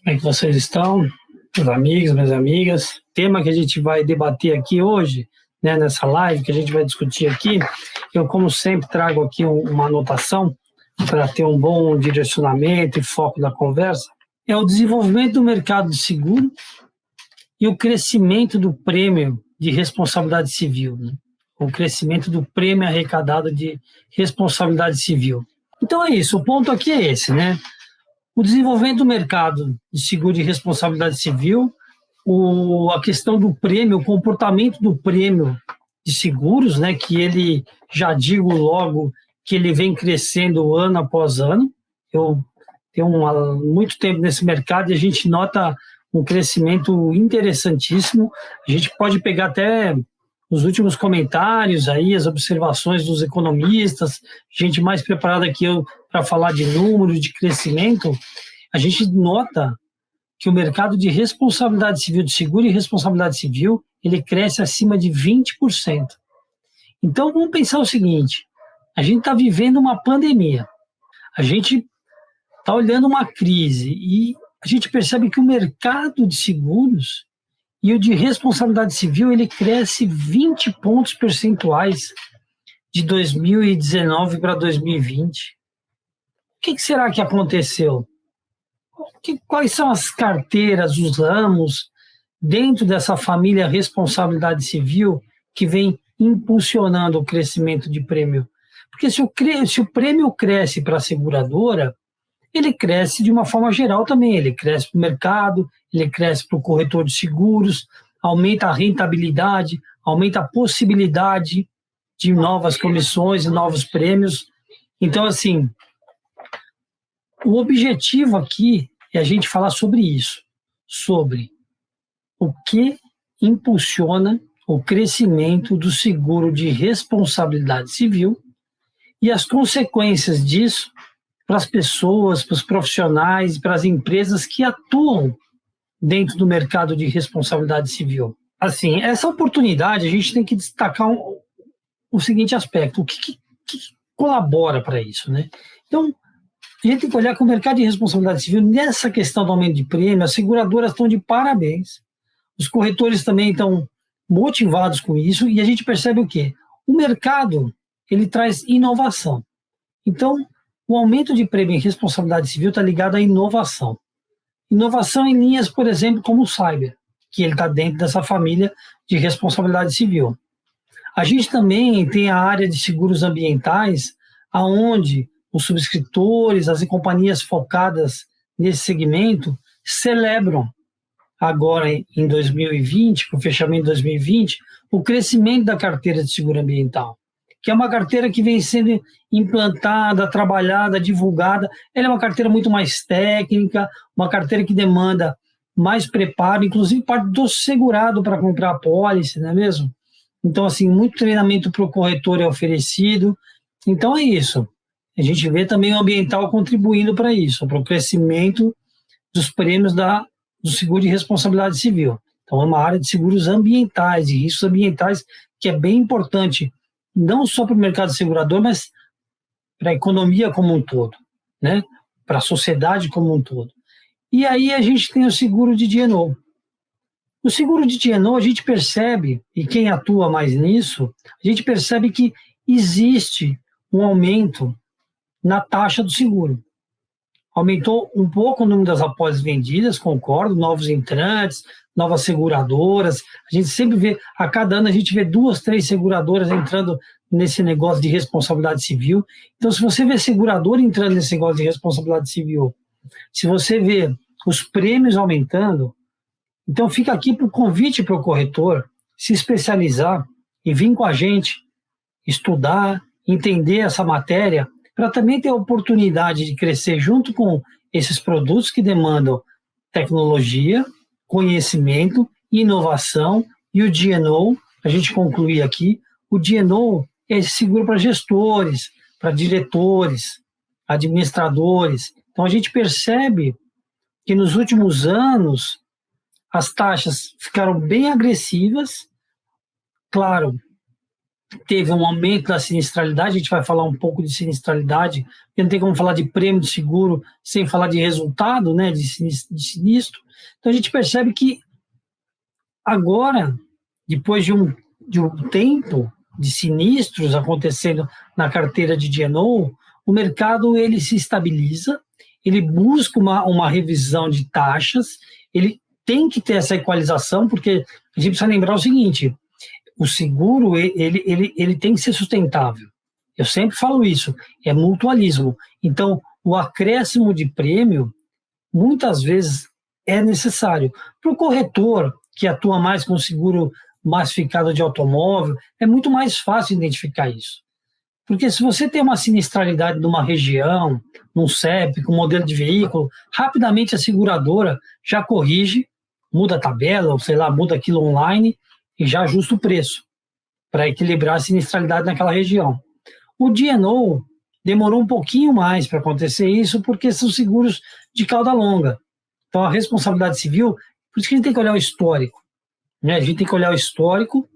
Como é que vocês estão, meus amigos, minhas amigas? O tema que a gente vai debater aqui hoje, né, nessa live que a gente vai discutir aqui, eu, como sempre, trago aqui uma anotação para ter um bom direcionamento e foco da conversa, é o desenvolvimento do mercado de seguro e o crescimento do prêmio de responsabilidade civil, né? O crescimento do prêmio arrecadado de responsabilidade civil. Então é isso, o ponto aqui é esse, né? O desenvolvimento do mercado de seguro de responsabilidade civil, a questão do prêmio, o comportamento do prêmio de seguros, né, que ele, já digo logo, que ele vem crescendo ano após ano. Eu tenho muito tempo nesse mercado e a gente nota um crescimento interessantíssimo. A gente pode pegar até os últimos comentários aí, as observações dos economistas, gente mais preparada que eu para falar de números, de crescimento. A gente nota que o mercado de responsabilidade civil, de seguro e responsabilidade civil, ele cresce acima de 20%. Então, vamos pensar o seguinte, a gente está vivendo uma pandemia, a gente está olhando uma crise e a gente percebe que o mercado de seguros e o de responsabilidade civil, ele cresce 20 pontos percentuais de 2019 para 2020. O que será que aconteceu? Quais são as carteiras, os ramos dentro dessa família responsabilidade civil que vem impulsionando o crescimento de prêmio? Porque se o prêmio cresce para a seguradora, ele cresce de uma forma geral também, ele cresce para o mercado, ele cresce para o corretor de seguros, aumenta a rentabilidade, aumenta a possibilidade de novas comissões e novos prêmios. Então, assim, o objetivo aqui é a gente falar sobre isso, sobre o que impulsiona o crescimento do seguro de responsabilidade civil e as consequências disso para as pessoas, para os profissionais, para as empresas que atuam dentro do mercado de responsabilidade civil. Assim, essa oportunidade, a gente tem que destacar o seguinte aspecto, o que colabora para isso, né? Então, a gente tem que olhar que o mercado de responsabilidade civil, nessa questão do aumento de prêmio, as seguradoras estão de parabéns, os corretores também estão motivados com isso, e a gente percebe o quê? O mercado, ele traz inovação. Então, o aumento de prêmio em responsabilidade civil está ligado à inovação. Inovação em linhas, por exemplo, como o cyber, que ele está dentro dessa família de responsabilidade civil. A gente também tem a área de seguros ambientais, aonde os subscritores, as companhias focadas nesse segmento, celebram agora em 2020, com o fechamento de 2020, o crescimento da carteira de seguro ambiental, que é uma carteira que vem sendo implantada, trabalhada, divulgada. Ela é uma carteira muito mais técnica, uma carteira que demanda mais preparo, inclusive parte do segurado para comprar a pólice, não é mesmo? Então, assim, muito treinamento para o corretor é oferecido. Então, é isso. A gente vê também o ambiental contribuindo para isso, para o crescimento dos prêmios do seguro de responsabilidade civil. Então, é uma área de seguros ambientais e riscos ambientais que é bem importante, não só para o mercado segurador, mas para a economia como um todo, né? Para a sociedade como um todo. E aí a gente tem o seguro de D&O. O seguro de D&O, a gente percebe, e quem atua mais nisso, a gente percebe que existe um aumento na taxa do seguro. Aumentou um pouco o número das apólices vendidas, concordo, novos entrantes, novas seguradoras. A gente sempre vê, a cada ano a gente vê 2, 3 seguradoras entrando nesse negócio de responsabilidade civil. Então, se você vê seguradora entrando nesse negócio de responsabilidade civil, se você vê os prêmios aumentando, então fica aqui para o convite para o corretor se especializar e vir com a gente, estudar, entender essa matéria, para também ter a oportunidade de crescer junto com esses produtos que demandam tecnologia, conhecimento, inovação e o D&O, a gente concluir aqui, o D&O é esse seguro para gestores, para diretores, administradores. Então a gente percebe que nos últimos anos as taxas ficaram bem agressivas, claro, teve um aumento da sinistralidade, a gente vai falar um pouco de sinistralidade, porque não tem como falar de prêmio de seguro sem falar de resultado, né, de sinistro. Então a gente percebe que agora, depois de um tempo de sinistros acontecendo na carteira de D&O, o mercado ele se estabiliza, ele busca uma revisão de taxas, ele tem que ter essa equalização, porque a gente precisa lembrar o seguinte: o seguro ele tem que ser sustentável. Eu sempre falo isso, é mutualismo. Então, o acréscimo de prêmio, muitas vezes, é necessário. Para o corretor, que atua mais com seguro massificado de automóvel, é muito mais fácil identificar isso. Porque se você tem uma sinistralidade numa região, num CEP, com modelo de veículo, rapidamente a seguradora já corrige, muda a tabela, ou sei lá, muda aquilo online e já ajusta o preço para equilibrar a sinistralidade naquela região. O D&O demorou um pouquinho mais para acontecer isso, porque são seguros de cauda longa. Então, a responsabilidade civil, por isso que a gente tem que olhar o histórico, né? A gente tem que olhar o histórico,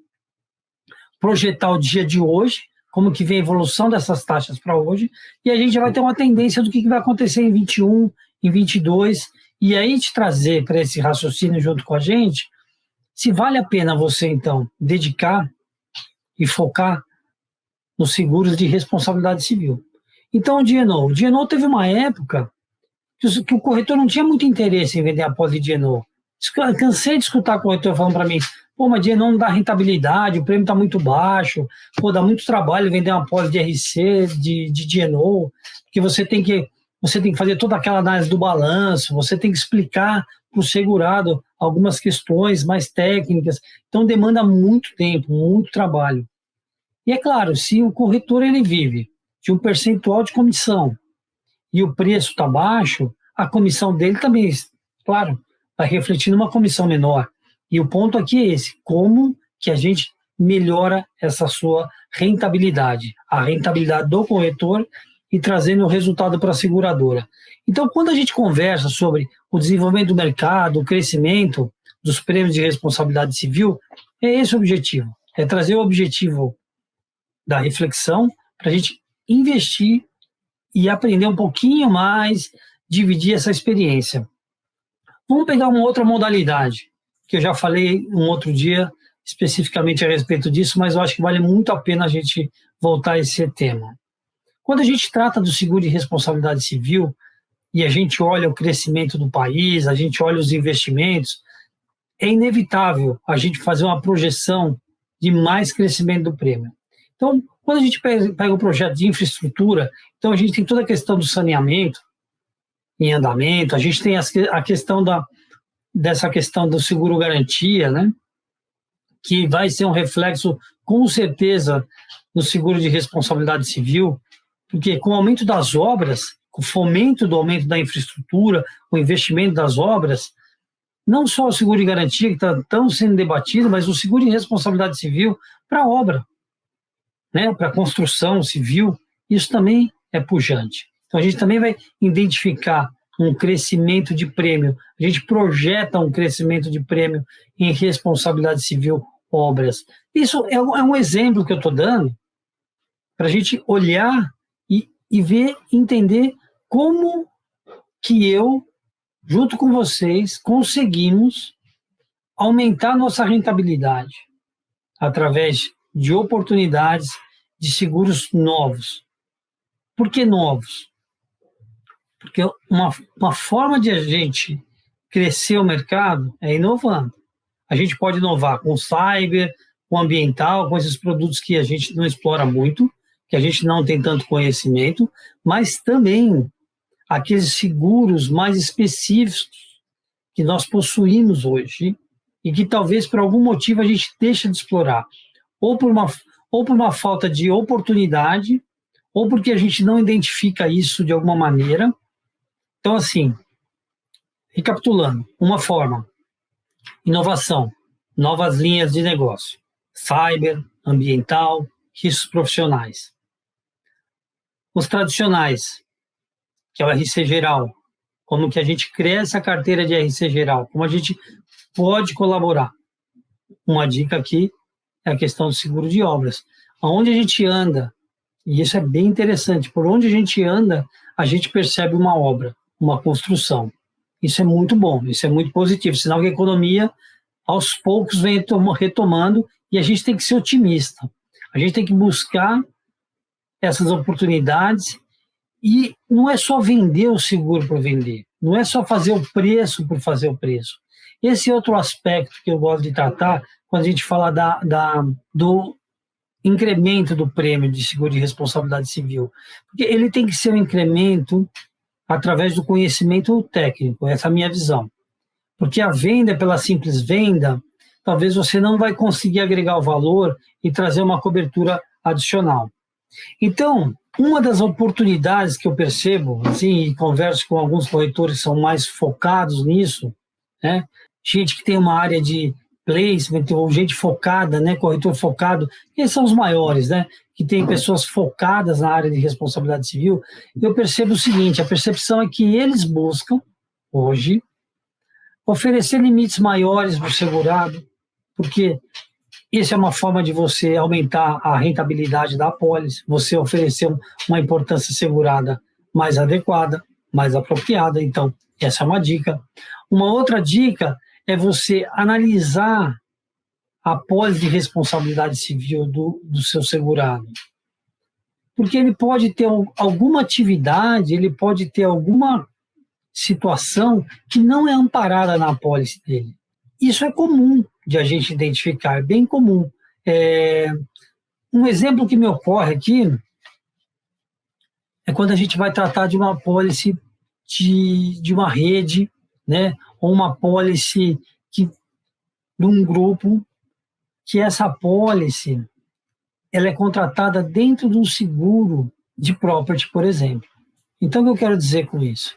projetar o dia de hoje, como que vem a evolução dessas taxas para hoje, e a gente já vai ter uma tendência do que vai acontecer em 21, em 22, e aí te trazer para esse raciocínio junto com a gente, se vale a pena você, então, dedicar e focar nos seguros de responsabilidade civil. Então, o D&O teve uma época que o corretor não tinha muito interesse em vender a pólice de D&O. Cansei de escutar o corretor falando para mim: pô, mas D&O não dá rentabilidade, o prêmio está muito baixo, pô, dá muito trabalho vender uma pólice de RC, de D&O, porque você tem que fazer toda aquela análise do balanço, você tem que explicar para o segurado algumas questões mais técnicas, então demanda muito tempo, muito trabalho. E é claro, se o corretor ele vive de um percentual de comissão e o preço está baixo, a comissão dele também, claro, vai refletir numa comissão menor. E o ponto aqui é esse: como que a gente melhora essa sua rentabilidade, a rentabilidade do corretor e trazendo o resultado para a seguradora. Então, quando a gente conversa sobre o desenvolvimento do mercado, o crescimento dos prêmios de responsabilidade civil, é esse o objetivo, é trazer o objetivo da reflexão para a gente investir e aprender um pouquinho mais, dividir essa experiência. Vamos pegar uma outra modalidade, que eu já falei um outro dia especificamente a respeito disso, mas eu acho que vale muito a pena a gente voltar a esse tema. Quando a gente trata do seguro de responsabilidade civil e a gente olha o crescimento do país, a gente olha os investimentos, é inevitável a gente fazer uma projeção de mais crescimento do prêmio. Então, quando a gente pega o projeto de infraestrutura, então a gente tem toda a questão do saneamento em andamento, a gente tem a questão dessa questão do seguro-garantia, né? Que vai ser um reflexo, com certeza, no seguro de responsabilidade civil, porque com o aumento das obras, com o fomento do aumento da infraestrutura, o investimento das obras, não só o seguro de garantia, que está tão sendo debatido, mas o seguro de responsabilidade civil para a obra, né, para a construção civil, isso também é pujante. Então, a gente também vai identificar um crescimento de prêmio, a gente projeta um crescimento de prêmio em responsabilidade civil, obras. Isso é um exemplo que eu estou dando para a gente olhar e ver, entender como que eu, junto com vocês, conseguimos aumentar nossa rentabilidade através de oportunidades de seguros novos. Por que novos? Porque uma forma de a gente crescer o mercado é inovando. A gente pode inovar com cyber, com ambiental, com esses produtos que a gente não explora muito, que a gente não tem tanto conhecimento, mas também aqueles seguros mais específicos que nós possuímos hoje e que talvez por algum motivo a gente deixa de explorar, ou por uma falta de oportunidade, ou porque a gente não identifica isso de alguma maneira. Então, assim, recapitulando, uma forma: inovação, novas linhas de negócio, cyber, ambiental, riscos profissionais. Os tradicionais, que é o RC geral, como que a gente cresce a carteira de RC geral, como a gente pode colaborar. Uma dica aqui é a questão do seguro de obras. aonde a gente anda, e isso é bem interessante, por onde a gente anda, a gente percebe uma obra, uma construção. Isso é muito bom, isso é muito positivo, sinal que a economia, aos poucos, vem retomando, e a gente tem que ser otimista. A gente tem que buscar essas oportunidades, e não é só vender o seguro por vender, não é só fazer o preço por fazer o preço. Esse é outro aspecto que eu gosto de tratar quando a gente fala do incremento do prêmio de seguro de responsabilidade civil, porque ele tem que ser um incremento através do conhecimento técnico, essa é a minha visão. Porque a venda, pela simples venda, talvez você não vai conseguir agregar o valor e trazer uma cobertura adicional. Então, uma das oportunidades que eu percebo, assim, e converso com alguns corretores que são mais focados nisso, né? Gente que tem uma área de placement, ou gente focada, né? Corretor focado, esses são os maiores, né? Que tem pessoas focadas na área de responsabilidade civil. Eu percebo o seguinte, a percepção é que eles buscam, hoje, oferecer limites maiores para o segurado, porque isso é uma forma de você aumentar a rentabilidade da apólice, você oferecer uma importância segurada mais adequada, mais apropriada. Então, essa é uma dica. Uma outra dica é você analisar a apólice de responsabilidade civil do seu segurado. Porque ele pode ter alguma atividade, ele pode ter alguma situação que não é amparada na apólice dele. Isso é comum de a gente identificar, é bem comum. Um exemplo que me ocorre aqui é quando a gente vai tratar de uma apólice de uma rede, né, ou uma apólice de um grupo, que essa apólice ela é contratada dentro de um seguro de property, por exemplo. Então, o que eu quero dizer com isso?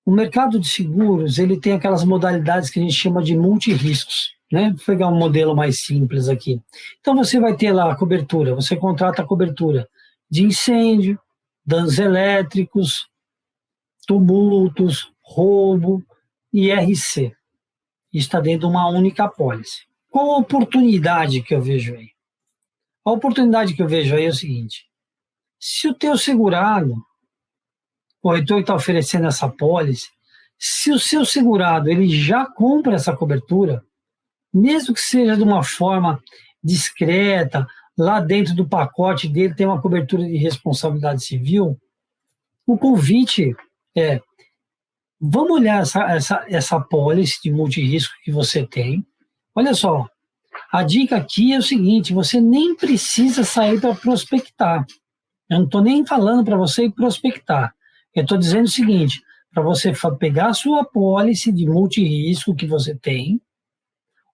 O mercado de seguros, ele tem aquelas modalidades que a gente chama de multirriscos, né? Vou pegar um modelo mais simples aqui. Então, você vai ter lá a cobertura, você contrata a cobertura de incêndio, danos elétricos, tumultos, roubo e IRC. Isso está dentro de uma única apólice. Qual a oportunidade que eu vejo aí? A oportunidade que eu vejo aí é o seguinte, se o teu segurado, o corretor que está oferecendo essa apólice, se o seu segurado ele já compra essa cobertura, mesmo que seja de uma forma discreta, lá dentro do pacote dele tem uma cobertura de responsabilidade civil, o convite é, vamos olhar essa apólice de multirrisco que você tem. Olha só, a dica aqui é o seguinte, você nem precisa sair para prospectar. Eu não estou nem falando para você ir prospectar. Eu estou dizendo o seguinte, para você pegar a sua apólice de multirrisco que você tem,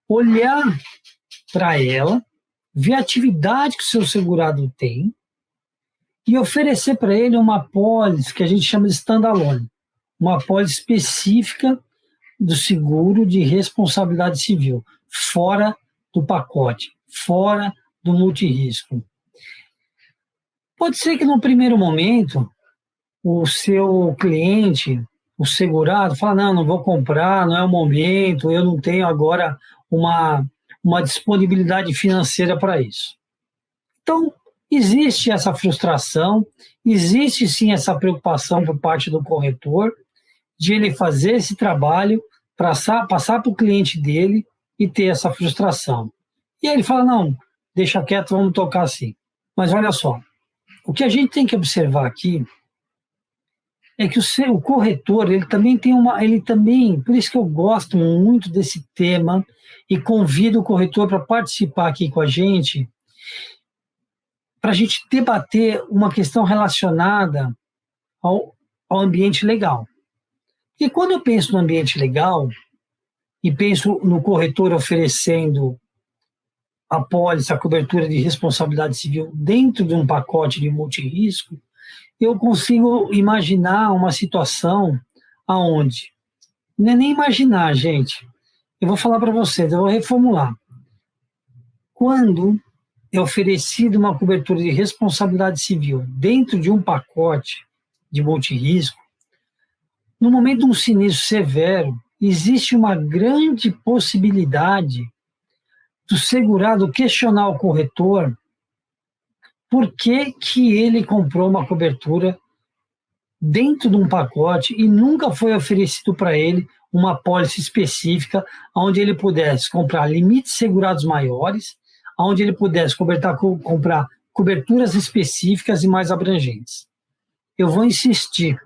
olhar para ela, ver a atividade que o seu segurado tem e oferecer para ele uma apólice que a gente chama de standalone, uma apólice específica do seguro de responsabilidade civil, fora do pacote, fora do multirrisco. Pode ser que no primeiro momento o seu cliente, o segurado, fala, não vou comprar, não é o momento, eu não tenho agora uma disponibilidade financeira para isso. Então, existe essa frustração, existe sim essa preocupação por parte do corretor de ele fazer esse trabalho, passar para o cliente dele e ter essa frustração. E aí ele fala, não, deixa quieto, vamos tocar assim. Mas olha só, o que a gente tem que observar aqui é que o corretor, ele também por isso que eu gosto muito desse tema e convido o corretor para participar aqui com a gente, para a gente debater uma questão relacionada ao ambiente legal. E quando eu penso no ambiente legal e penso no corretor oferecendo a apólice, a cobertura de responsabilidade civil dentro de um pacote de multirrisco, eu consigo imaginar uma situação aonde, não é nem imaginar, gente, eu vou falar para vocês, eu vou reformular. Quando é oferecida uma cobertura de responsabilidade civil dentro de um pacote de multirrisco, no momento de um sinistro severo, existe uma grande possibilidade do segurado questionar o corretor por que ele comprou uma cobertura dentro de um pacote e nunca foi oferecido para ele uma apólice específica onde ele pudesse comprar limites segurados maiores, onde ele pudesse comprar coberturas específicas e mais abrangentes. Eu vou insistir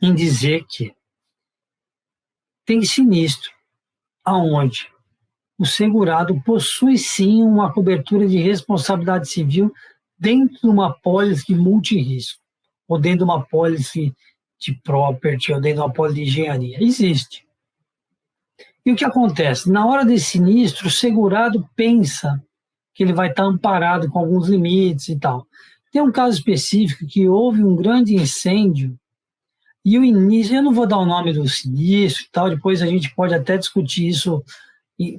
em dizer que tem sinistro aonde o segurado possui sim uma cobertura de responsabilidade civil dentro de uma apólice de multirrisco, ou dentro de uma apólice de property, ou dentro de uma apólice de engenharia. Existe. E o que acontece? Na hora desse sinistro, o segurado pensa que ele vai estar amparado com alguns limites e tal. Tem um caso específico que houve um grande incêndio e o início, eu não vou dar o nome do sinistro e tal, depois a gente pode até discutir isso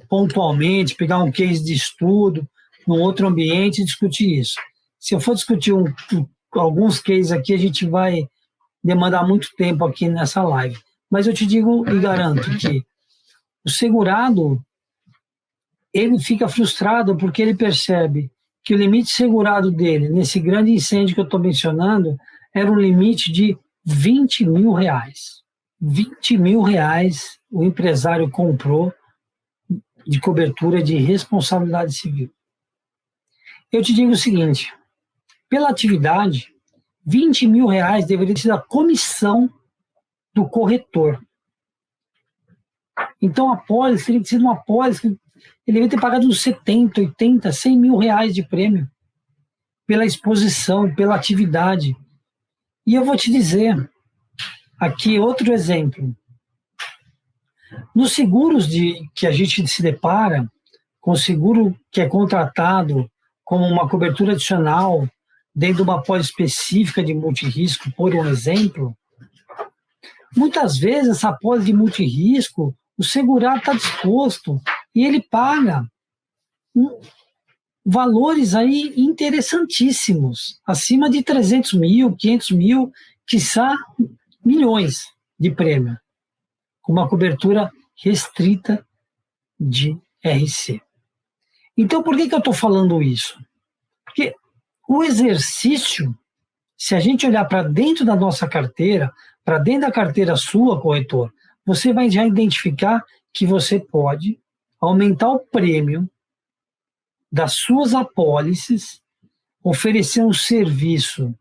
pontualmente, pegar um case de estudo, num outro ambiente e discutir isso. Se eu for discutir alguns cases aqui, a gente vai demandar muito tempo aqui nessa live. Mas eu te digo e garanto que o segurado, ele fica frustrado porque ele percebe que o limite segurado dele, nesse grande incêndio que eu estou mencionando, era um limite de R$20 mil. R$20 mil o empresário comprou de cobertura de responsabilidade civil. Eu te digo o seguinte, pela atividade, R$20 mil deveria ser a comissão do corretor. Então a apólice teria que ser uma apólice que ele deveria ter pagado uns 70, 80, 100 mil reais de prêmio pela exposição, pela atividade. E eu vou te dizer, aqui outro exemplo. Nos seguros que a gente se depara, com seguro que é contratado como uma cobertura adicional dentro de uma apólice específica de multirrisco, por um exemplo, muitas vezes essa apólice de multirrisco, o segurado está disposto e ele paga valores aí interessantíssimos, acima de 300 mil, 500 mil, quiçá milhões de prêmio, com uma cobertura restrita de RC. Então, por que eu estou falando isso? Porque o exercício, se a gente olhar para dentro da nossa carteira, para dentro da carteira sua, corretor, você vai já identificar que você pode aumentar o prêmio das suas apólices, oferecer um serviço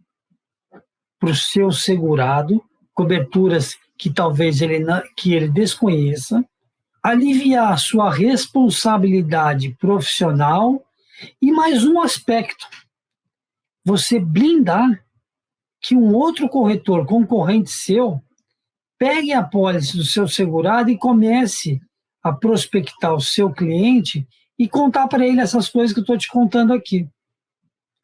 para o seu segurado, coberturas que talvez ele desconheça, aliviar a sua responsabilidade profissional e mais um aspecto, você blindar que um outro corretor concorrente seu pegue a apólice do seu segurado e comece a prospectar o seu cliente e contar para ele essas coisas que eu estou te contando aqui.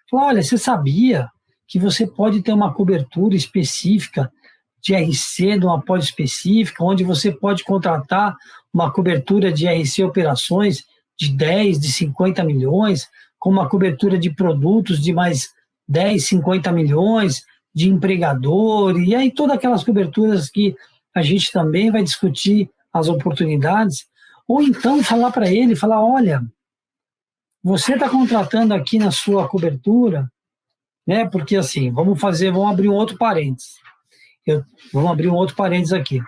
Falar, olha, você sabia que você pode ter uma cobertura específica de RC, de uma apólice específica, onde você pode contratar uma cobertura de RC operações de 10, de 50 milhões, com uma cobertura de produtos de mais 10, 50 milhões, de empregador, e aí todas aquelas coberturas que a gente também vai discutir as oportunidades, ou então falar para ele, falar, olha, você está contratando aqui na sua cobertura, né? Porque assim, vamos abrir um outro parênteses. Vamos abrir um outro parênteses aqui.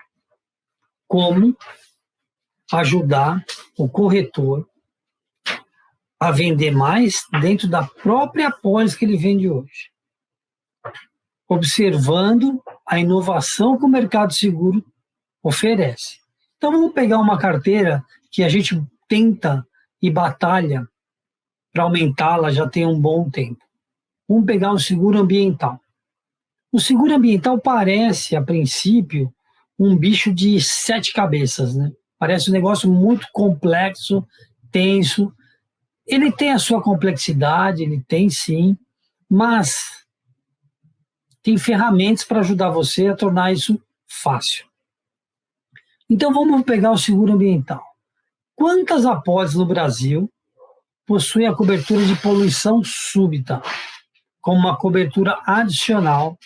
Como ajudar o corretor a vender mais dentro da própria apólice que ele vende hoje. Observando a inovação que o mercado seguro oferece. Então vamos pegar uma carteira que a gente tenta e batalha para aumentá-la já tem um bom tempo. Vamos pegar o seguro ambiental. O seguro ambiental parece, a princípio, um bicho de 7 cabeças, né? Parece um negócio muito complexo, tenso. Ele tem a sua complexidade, ele tem sim, mas tem ferramentas para ajudar você a tornar isso fácil. Então vamos pegar o seguro ambiental. Quantas apólices no Brasil possuem a cobertura de poluição súbita, como uma cobertura adicional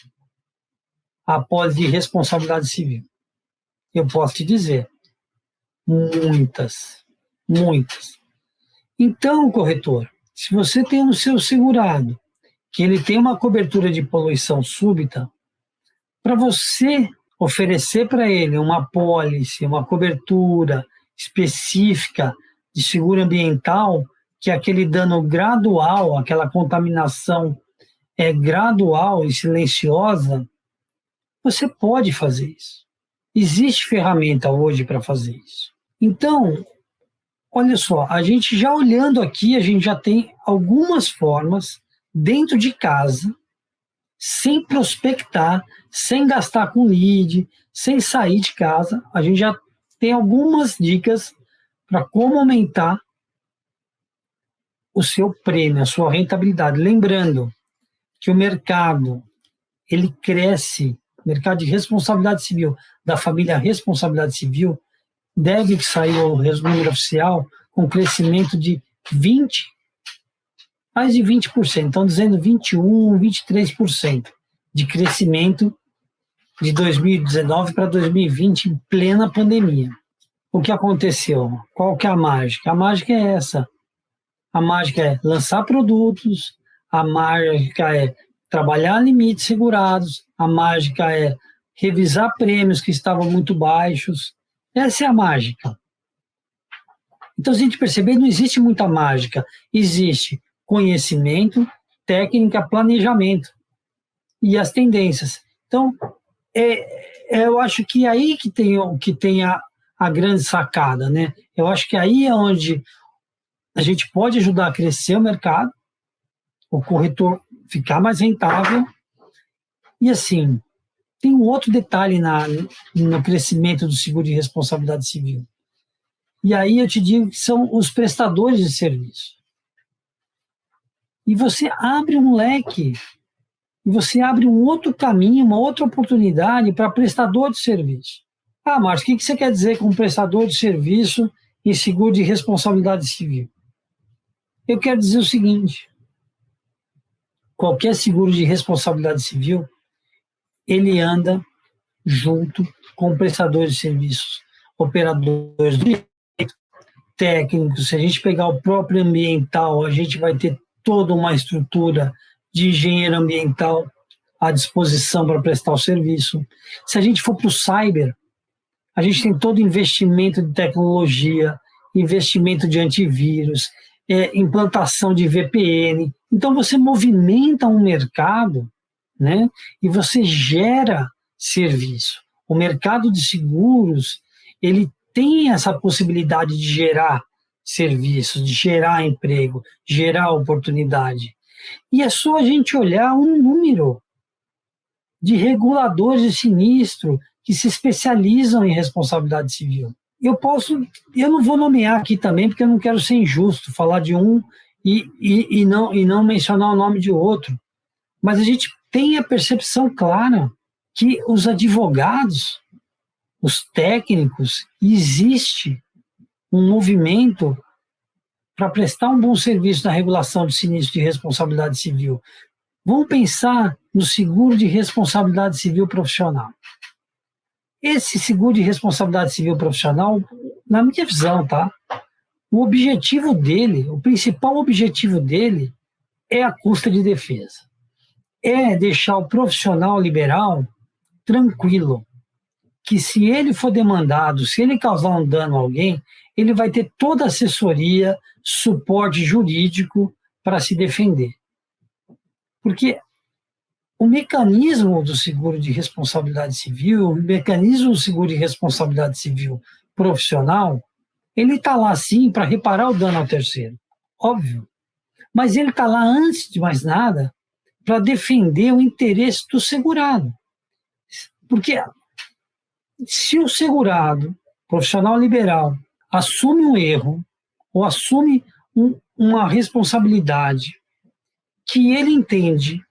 à apólice de responsabilidade civil? Eu posso te dizer, muitas. Então, corretor, se você tem no seu segurado que ele tem uma cobertura de poluição súbita, para você oferecer para ele uma apólice, uma cobertura específica de seguro ambiental, que é aquele dano gradual, aquela contaminação é gradual e silenciosa, você pode fazer isso. Existe ferramenta hoje para fazer isso. Então, olha só, a gente já olhando aqui, a gente já tem algumas formas dentro de casa, sem prospectar, sem gastar com lead, sem sair de casa, a gente já tem algumas dicas para como aumentar o seu prêmio, a sua rentabilidade. Lembrando que o mercado, ele cresce, o mercado de responsabilidade civil, da família responsabilidade civil, deve sair o número oficial com crescimento de mais de 20%, estão dizendo 21%, 23% de crescimento de 2019 para 2020, em plena pandemia. O que aconteceu? Qual que é a mágica? A mágica é essa. A mágica é lançar produtos, a mágica é trabalhar limites segurados, a mágica é revisar prêmios que estavam muito baixos. Essa é a mágica. Então, se a gente perceber, não existe muita mágica. Existe conhecimento, técnica, planejamento e as tendências. Então, eu acho que é aí que tem a grande sacada, né? Eu acho que aí é onde a gente pode ajudar a crescer o mercado, o corretor ficar mais rentável. E assim, tem um outro detalhe no crescimento do seguro de responsabilidade civil. E aí eu te digo que são os prestadores de serviço. E você abre um leque, e você abre um outro caminho, uma outra oportunidade para prestador de serviço. Ah, Márcio, o que você quer dizer com prestador de serviço em seguro de responsabilidade civil? Eu quero dizer o seguinte: qualquer seguro de responsabilidade civil, ele anda junto com prestadores de serviços, operadores do direito, técnicos. Se a gente pegar o próprio ambiental, a gente vai ter toda uma estrutura de engenheiro ambiental à disposição para prestar o serviço. Se a gente for para o cyber, a gente tem todo investimento de tecnologia, investimento de antivírus, implantação de VPN. Então, você movimenta um mercado, né, e você gera serviço. O mercado de seguros, ele tem essa possibilidade de gerar serviços, de gerar emprego, gerar oportunidade. E é só a gente olhar um número de reguladores de sinistro que se especializam em responsabilidade civil. Eu não vou nomear aqui também, porque eu não quero ser injusto, falar de um e não mencionar o nome de outro. Mas a gente tem a percepção clara que os advogados, os técnicos, existe um movimento para prestar um bom serviço na regulação de sinistro de responsabilidade civil. Vamos pensar no seguro de responsabilidade civil profissional. Esse seguro de responsabilidade civil profissional, na minha visão, tá? O objetivo dele, o principal objetivo dele é a custa de defesa. É deixar o profissional liberal tranquilo, que se ele for demandado, se ele causar um dano a alguém, ele vai ter toda a assessoria, suporte jurídico para se defender. Porque o mecanismo do seguro de responsabilidade civil, o mecanismo do seguro de responsabilidade civil profissional, ele está lá sim para reparar o dano ao terceiro, óbvio. Mas ele está lá, antes de mais nada, para defender o interesse do segurado. Porque se o segurado, profissional liberal, assume um erro ou assume uma responsabilidade que ele entende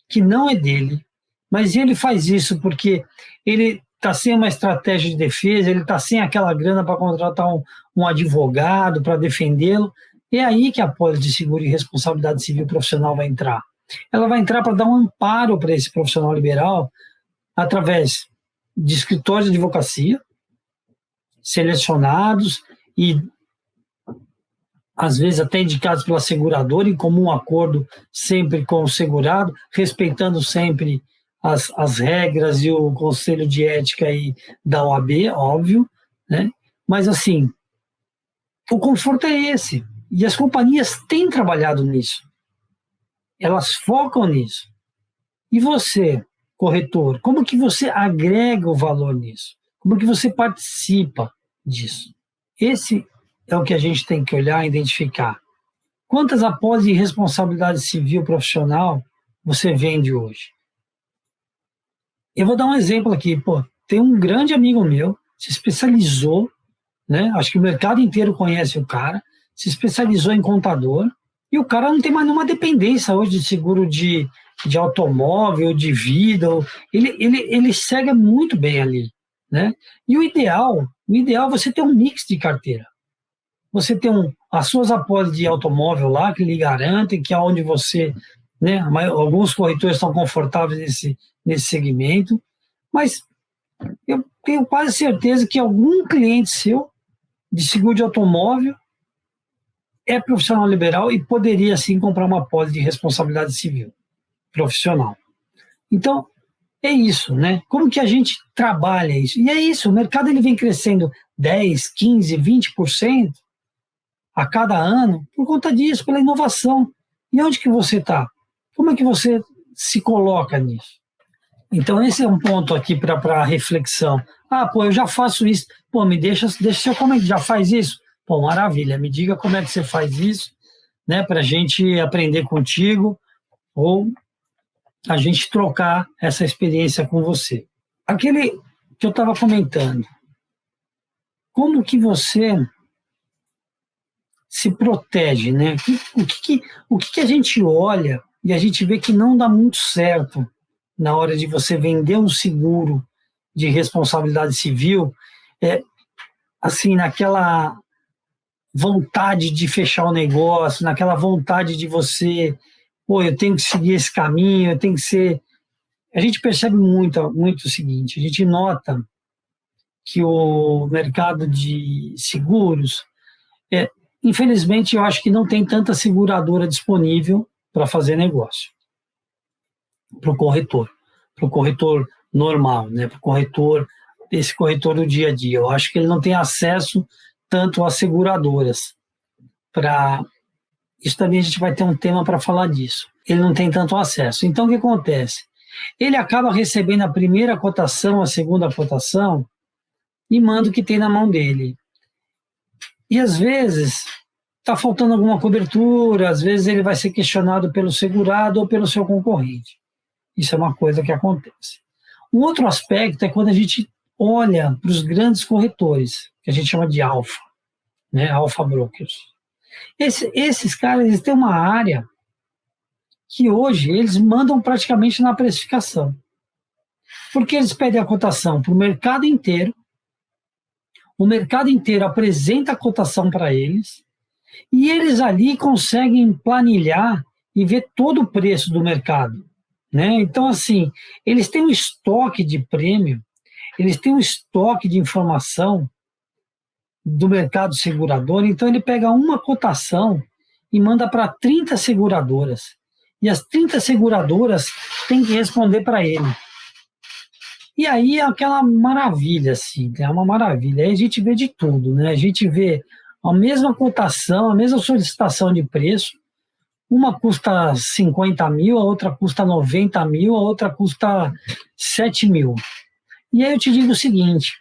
que não é dele, mas ele faz isso porque ele está sem uma estratégia de defesa, ele está sem aquela grana para contratar um advogado para defendê-lo, é aí que a pólice de seguro e responsabilidade civil profissional vai entrar. Ela vai entrar para dar um amparo para esse profissional liberal através de escritórios de advocacia selecionados e às vezes até indicados pela seguradora, em comum acordo sempre com o segurado, respeitando sempre as regras e o conselho de ética aí da OAB, óbvio, né? Mas, assim, o conforto é esse. E as companhias têm trabalhado nisso. Elas focam nisso. E você, corretor, como que você agrega o valor nisso? Como que você participa disso? Esse é o que a gente tem que olhar e identificar. Quantas apólices de responsabilidade civil profissional você vende hoje? Eu vou dar um exemplo aqui. Tem um grande amigo meu, se especializou, né? Acho que o mercado inteiro conhece o cara, se especializou em contador, e o cara não tem mais nenhuma dependência hoje de seguro de automóvel, de vida. Ele segue muito bem ali, né? E o ideal é você ter um mix de carteira. Você tem as suas apólices de automóvel lá, que lhe garantem, que é onde você, né, alguns corretores estão confortáveis nesse segmento, mas eu tenho quase certeza que algum cliente seu de seguro de automóvel é profissional liberal e poderia, sim, comprar uma apólice de responsabilidade civil profissional. Então, é isso, né? Como que a gente trabalha isso? E é isso, o mercado ele vem crescendo 10, 15, 20% a cada ano por conta disso, pela inovação. E onde que você está? Como é que você se coloca nisso? Então, esse é um ponto aqui para reflexão. Eu já faço isso. Me deixa seu comentário. Já faz isso? Maravilha. Me diga como é que você faz isso, né? Para a gente aprender contigo ou a gente trocar essa experiência com você. Aquele que eu estava comentando. Como que você se protege, né? O que a gente olha e a gente vê que não dá muito certo na hora de você vender um seguro de responsabilidade civil, assim, naquela vontade de fechar o negócio, naquela vontade de você, eu tenho que seguir esse caminho, eu tenho que ser... A gente percebe muito o seguinte, a gente nota que o mercado de seguros, infelizmente, eu acho que não tem tanta seguradora disponível para fazer negócio para o corretor normal, né? Para o corretor, esse corretor do dia a dia. Eu acho que ele não tem acesso tanto às seguradoras. Isso também a gente vai ter um tema para falar disso. Ele não tem tanto acesso. Então, o que acontece? Ele acaba recebendo a primeira cotação, a segunda cotação, e manda o que tem na mão dele. E, às vezes, está faltando alguma cobertura, às vezes ele vai ser questionado pelo segurado ou pelo seu concorrente. Isso é uma coisa que acontece. Um outro aspecto é quando a gente olha para os grandes corretores, que a gente chama de alfa, né? Alfa brokers. Esses caras, eles têm uma área que hoje eles mandam praticamente na precificação. Porque eles pedem a cotação para o mercado inteiro apresenta a cotação para eles, e eles ali conseguem planilhar e ver todo o preço do mercado, né? Então, assim, eles têm um estoque de prêmio, eles têm um estoque de informação do mercado segurador, então ele pega uma cotação e manda para 30 seguradoras, e as 30 seguradoras têm que responder para ele. E aí é aquela maravilha, assim, é uma maravilha. Aí a gente vê de tudo, né? A gente vê a mesma cotação, a mesma solicitação de preço, uma custa 50 mil, a outra custa 90 mil, a outra custa 7 mil. E aí eu te digo o seguinte,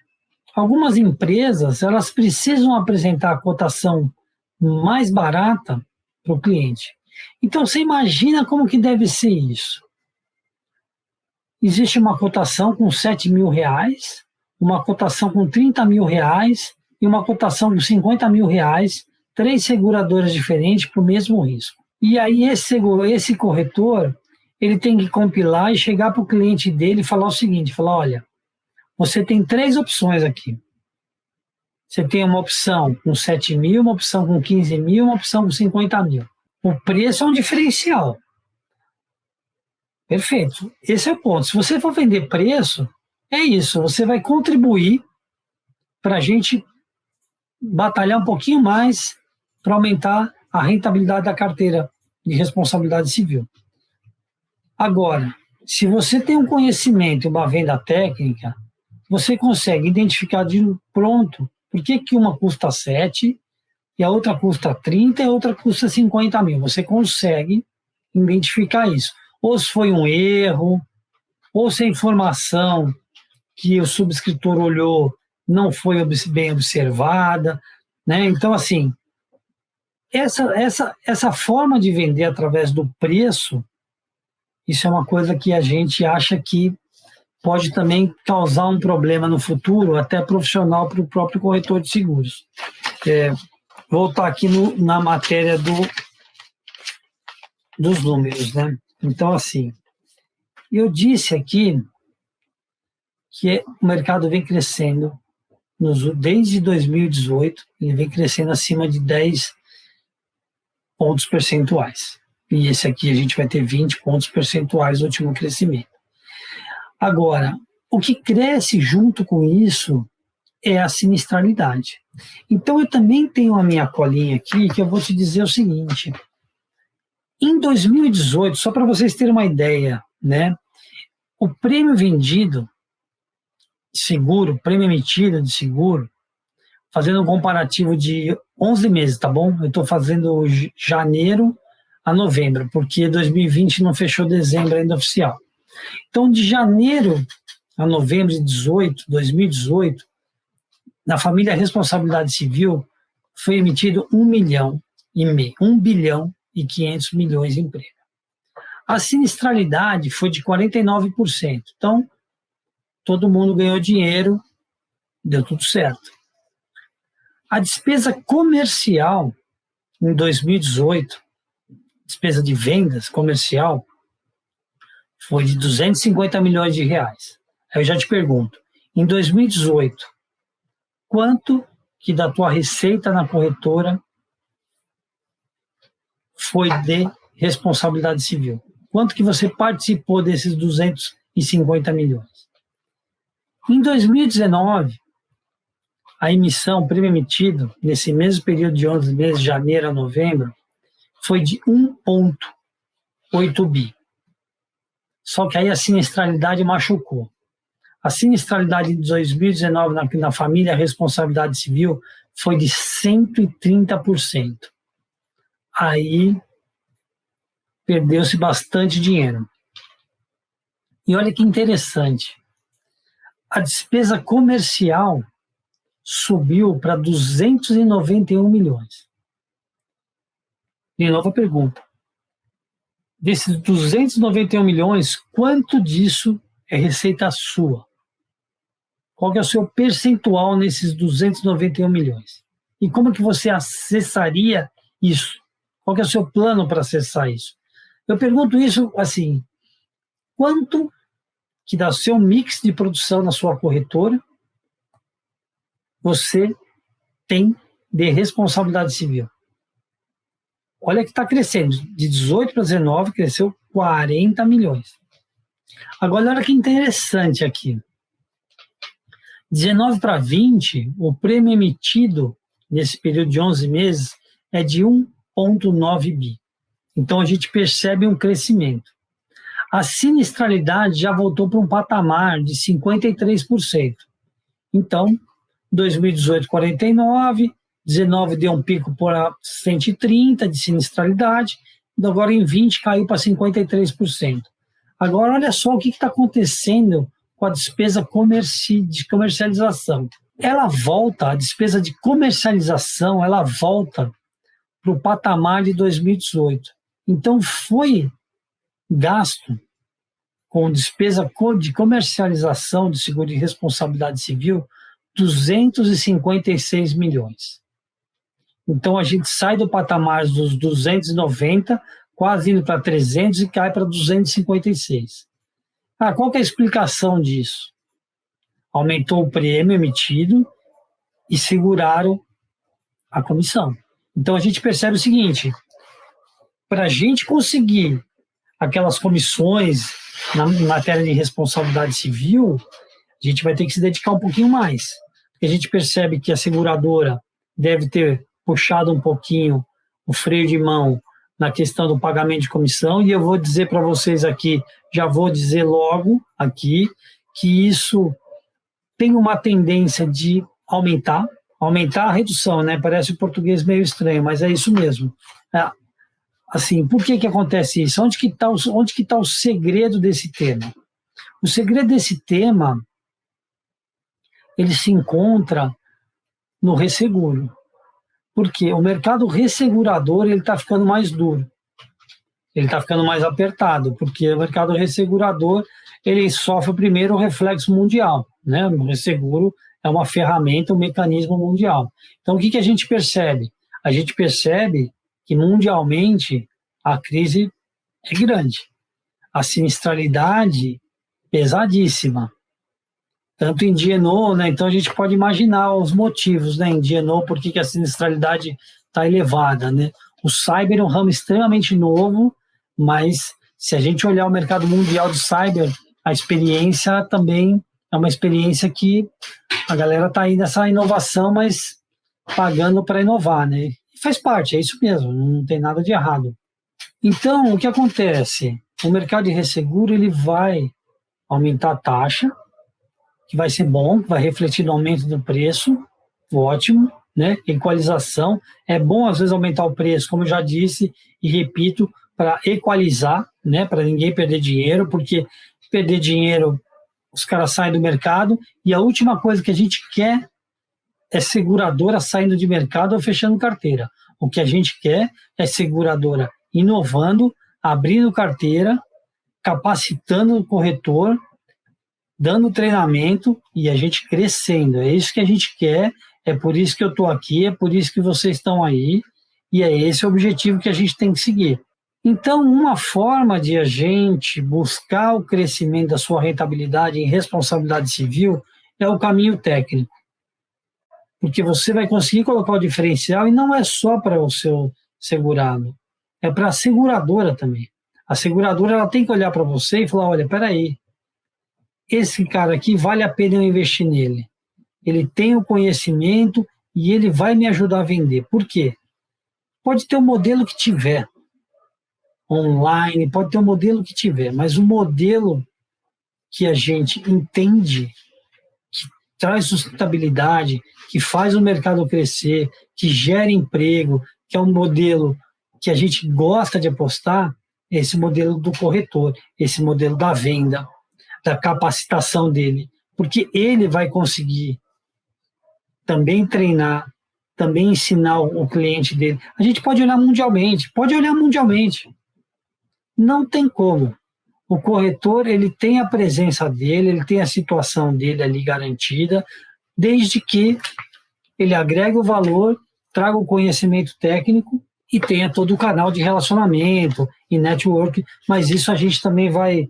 algumas empresas, elas precisam apresentar a cotação mais barata para o cliente. Então, você imagina como que deve ser isso. Existe uma cotação com 7 mil reais, uma cotação com 30 mil reais e uma cotação com 50 mil reais, 3 seguradoras diferentes para o mesmo risco. E aí esse corretor, ele tem que compilar e chegar para o cliente dele e falar o seguinte, olha, você tem 3 opções aqui. Você tem uma opção com 7 mil, uma opção com 15 mil, uma opção com 50 mil. O preço é um diferencial. Perfeito. Esse é o ponto. Se você for vender preço, é isso. Você vai contribuir para a gente batalhar um pouquinho mais para aumentar a rentabilidade da carteira de responsabilidade civil. Agora, se você tem um conhecimento e uma venda técnica, você consegue identificar de pronto por que uma custa 7 e a outra custa 30 e a outra custa 50 mil. Você consegue identificar isso. Ou se foi um erro, ou se a informação que o subscritor olhou não foi bem observada, né? Então, assim, essa forma de vender através do preço, isso é uma coisa que a gente acha que pode também causar um problema no futuro, até profissional para o próprio corretor de seguros. Voltar aqui na matéria dos números, né? Então, assim, eu disse aqui que o mercado vem crescendo desde 2018, ele vem crescendo acima de 10 pontos percentuais. E esse aqui a gente vai ter 20 pontos percentuais no último crescimento. Agora, o que cresce junto com isso é a sinistralidade. Então, eu também tenho a minha colinha aqui, que eu vou te dizer o seguinte. Em 2018, só para vocês terem uma ideia, né, o prêmio vendido de seguro, prêmio emitido de seguro, fazendo um comparativo de 11 meses, tá bom? Eu estou fazendo janeiro a novembro, porque 2020 não fechou dezembro ainda oficial. Então, de janeiro a novembro de 2018, na família Responsabilidade Civil, foi emitido 1 bilhão e 500 milhões em prêmio. A sinistralidade foi de 49%. Então, todo mundo ganhou dinheiro, deu tudo certo. A despesa comercial em 2018, despesa de vendas comercial, foi de 250 milhões de reais. Aí eu já te pergunto, em 2018, quanto que da tua receita na corretora foi de responsabilidade civil? Quanto que você participou desses 250 milhões? Em 2019, a emissão, o prêmio emitido, nesse mesmo período de 11 meses, de janeiro a novembro, foi de 1,8 bi. Só que aí a sinistralidade machucou. A sinistralidade de 2019 na família Responsabilidade Civil foi de 130%. Aí perdeu-se bastante dinheiro. E olha que interessante. A despesa comercial subiu para 291 milhões. De novo a pergunta. Desses 291 milhões, quanto disso é receita sua? Qual que é o seu percentual nesses 291 milhões? E como que você acessaria isso? Qual que é o seu plano para acessar isso? Eu pergunto isso assim, quanto que dá o seu mix de produção na sua corretora você tem de responsabilidade civil? Olha que está crescendo, de 18 para 19, cresceu 40 milhões. Agora, olha que interessante aqui. 19 para 20, o prêmio emitido nesse período de 11 meses é de 1,9 bi. Então, a gente percebe um crescimento. A sinistralidade já voltou para um patamar de 53%. Então, 2018, 49%, 19 deu um pico para 130 de sinistralidade, agora em 20 caiu para 53%. Agora, olha só o que está acontecendo com a despesa de comercialização. A despesa de comercialização, ela volta para o patamar de 2018. Então, foi gasto com despesa de comercialização de seguro de responsabilidade civil 256 milhões. Então, a gente sai do patamar dos 290, quase indo para 300 e cai para 256. Qual que é a explicação disso? Aumentou o prêmio emitido e seguraram a comissão. Então, a gente percebe o seguinte, para a gente conseguir aquelas comissões na matéria de responsabilidade civil, a gente vai ter que se dedicar um pouquinho mais. A gente percebe que a seguradora deve ter puxado um pouquinho o freio de mão na questão do pagamento de comissão, e eu vou dizer para vocês aqui, já vou dizer logo aqui, que isso tem uma tendência de aumentar a redução, né? Parece o português meio estranho, mas é isso mesmo. Assim, por que acontece isso? Onde que tá o segredo desse tema? O segredo desse tema, ele se encontra no resseguro. Porque o mercado ressegurador está ficando mais duro, ele está ficando mais apertado, porque o mercado ressegurador ele sofre primeiro o reflexo mundial, né? O resseguro é uma ferramenta, um mecanismo mundial. Então, o que a gente percebe? A gente percebe que mundialmente a crise é grande, a sinistralidade pesadíssima. Tanto em D&O, né? Então a gente pode imaginar os motivos, né? Em D&O, por que a sinistralidade está elevada, né? O cyber é um ramo extremamente novo, mas se a gente olhar o mercado mundial de cyber, a experiência também é uma experiência que a galera está aí nessa inovação, mas pagando para inovar, né? E faz parte, é isso mesmo, não tem nada de errado. Então, o que acontece? O mercado de resseguro ele vai aumentar a taxa, que vai ser bom, vai refletir no aumento do preço, ótimo, né? Equalização, é bom às vezes aumentar o preço, como eu já disse e repito, para equalizar, né? Para ninguém perder dinheiro, porque perder dinheiro, os caras saem do mercado, e a última coisa que a gente quer é seguradora saindo de mercado ou fechando carteira. O que a gente quer é seguradora inovando, abrindo carteira, capacitando o corretor, dando treinamento e a gente crescendo. É isso que a gente quer, é por isso que eu estou aqui, é por isso que vocês estão aí, e é esse o objetivo que a gente tem que seguir. Então, uma forma de a gente buscar o crescimento da sua rentabilidade em responsabilidade civil é o caminho técnico. Porque você vai conseguir colocar o diferencial, e não é só para o seu segurado, é para a seguradora também. A seguradora ela tem que olhar para você e falar, olha, espera aí, esse cara aqui vale a pena eu investir nele. Ele tem o conhecimento e ele vai me ajudar a vender. Por quê? Pode ter o modelo que tiver, online, pode ter o modelo que tiver, mas o modelo que a gente entende, que traz sustentabilidade, que faz o mercado crescer, que gera emprego, que é um modelo que a gente gosta de apostar, é esse modelo do corretor, esse modelo da venda, da capacitação dele, porque ele vai conseguir também treinar, também ensinar o cliente dele. A gente pode olhar mundialmente, não tem como. O corretor ele tem a presença dele, ele tem a situação dele ali garantida, desde que ele agregue o valor, traga o conhecimento técnico e tenha todo o canal de relacionamento e network, mas isso a gente também vai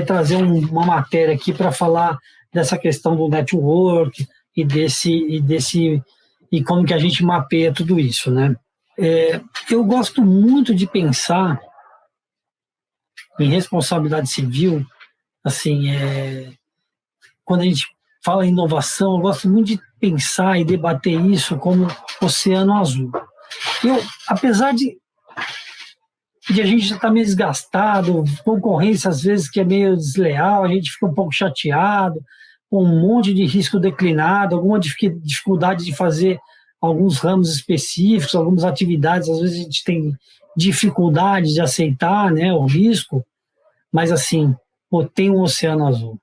trazer uma matéria aqui para falar dessa questão do network e como que a gente mapeia tudo isso, né? Eu gosto muito de pensar em responsabilidade civil, assim, quando a gente fala em inovação, eu gosto muito de pensar e debater isso como oceano azul. Apesar de a gente já estar meio desgastado, concorrência às vezes que é meio desleal, a gente fica um pouco chateado, com um monte de risco declinado, alguma dificuldade de fazer alguns ramos específicos, algumas atividades, às vezes a gente tem dificuldade de aceitar, né, o risco, mas assim, tem um oceano azul.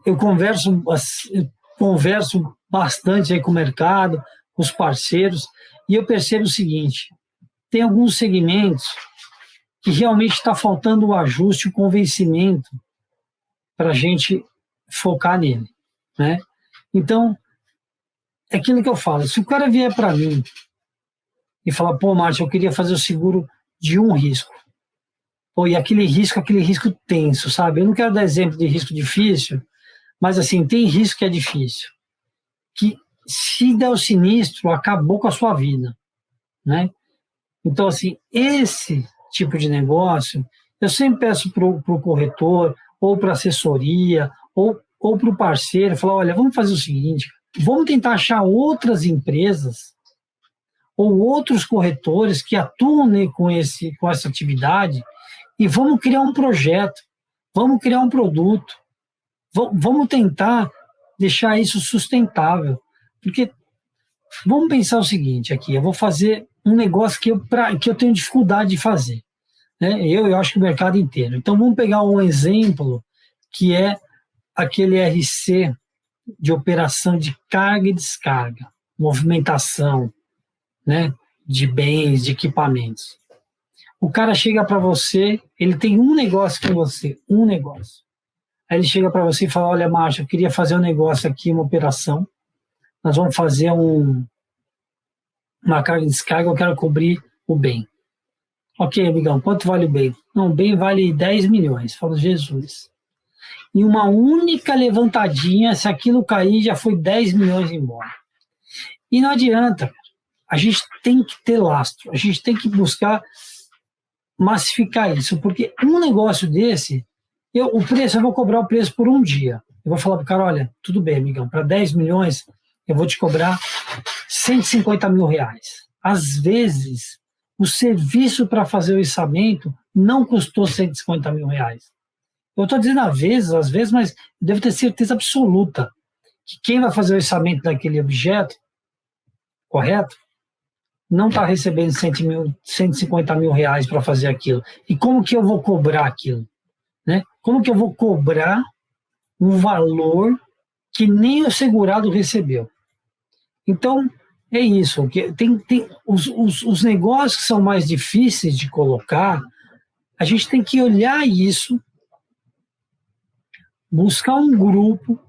Eu converso bastante aí com o mercado, com os parceiros, e eu percebo o seguinte, tem alguns segmentos que realmente está faltando o ajuste, o convencimento para a gente focar nele, né? Então, é aquilo que eu falo, se o cara vier para mim e falar, pô, Márcio, eu queria fazer o seguro de um risco, e aquele risco tenso, sabe? Eu não quero dar exemplo de risco difícil, mas assim, tem risco que é difícil, que se der o sinistro, acabou com a sua vida, né? Então, assim, esse tipo de negócio, eu sempre peço para o corretor, ou para a assessoria, ou para o parceiro, falar, olha, vamos fazer o seguinte, vamos tentar achar outras empresas ou outros corretores que atuam, né, com essa atividade, e vamos criar um projeto, vamos criar um produto, vamos tentar deixar isso sustentável. Porque vamos pensar o seguinte aqui, eu vou fazer um negócio que eu tenho dificuldade de fazer, né? Eu acho que o mercado inteiro. Então vamos pegar um exemplo que é aquele RC de operação de carga e descarga, movimentação, né, de bens, de equipamentos. O cara chega para você, ele tem um negócio com você, um negócio. Aí ele chega para você e fala, olha, Márcio, eu queria fazer um negócio aqui, uma operação, nós vamos fazer uma carga e descarga, eu quero cobrir o bem. Ok, amigão, quanto vale o bem? Não, o bem vale 10 milhões. Fala, Jesus. Em uma única levantadinha, se aquilo cair, já foi 10 milhões embora. E não adianta, a gente tem que ter lastro, a gente tem que buscar massificar isso, porque um negócio desse, eu vou cobrar o preço por um dia. Eu vou falar para o cara, olha, tudo bem, amigão, para 10 milhões, eu vou te cobrar 150 mil reais. Às vezes, o serviço para fazer o içamento não custou 150 mil reais. Eu estou dizendo às vezes, mas eu devo ter certeza absoluta que quem vai fazer o içamento daquele objeto, correto, não está recebendo 150 mil reais para fazer aquilo. E como que eu vou cobrar aquilo? Né? Como que eu vou cobrar um valor que nem o segurado recebeu? Então, é isso. Tem os negócios que são mais difíceis de colocar, a gente tem que olhar isso, buscar um grupo.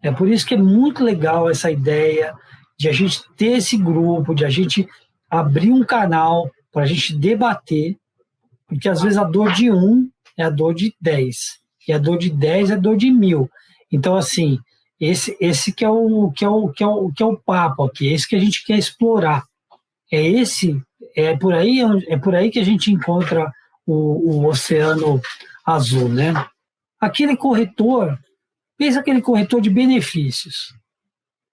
É por isso que é muito legal essa ideia de a gente ter esse grupo, de a gente abrir um canal para a gente debater, porque às vezes a dor de um é a dor de 10, e a dor de 10 é a dor de 1000. Então, assim, esse que é o papo aqui, é esse que a gente quer explorar. É por aí que a gente encontra o oceano azul, né? Aquele corretor, pensa aquele corretor de benefícios.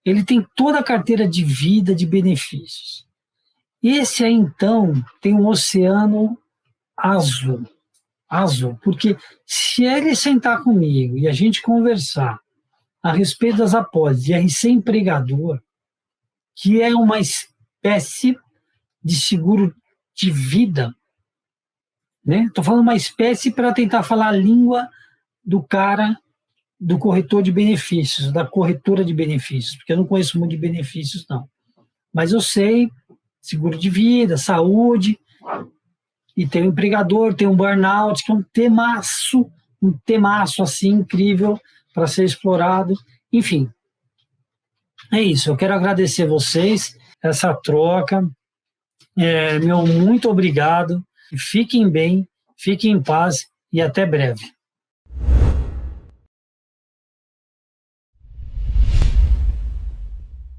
Ele tem toda a carteira de vida de benefícios. Esse aí, então, tem um oceano azul. Azul, porque se ele sentar comigo e a gente conversar a respeito das apólices de RC Empregador, que é uma espécie de seguro de vida, né? Estou falando uma espécie para tentar falar a língua do cara, do corretor de benefícios, da corretora de benefícios, porque eu não conheço muito de benefícios, não. Mas eu sei seguro de vida, saúde, e tem o empregador, tem um burnout, que é um temaço assim incrível para ser explorado. Enfim, é isso. Eu quero agradecer vocês, essa troca. Meu muito obrigado. Fiquem bem, fiquem em paz e até breve.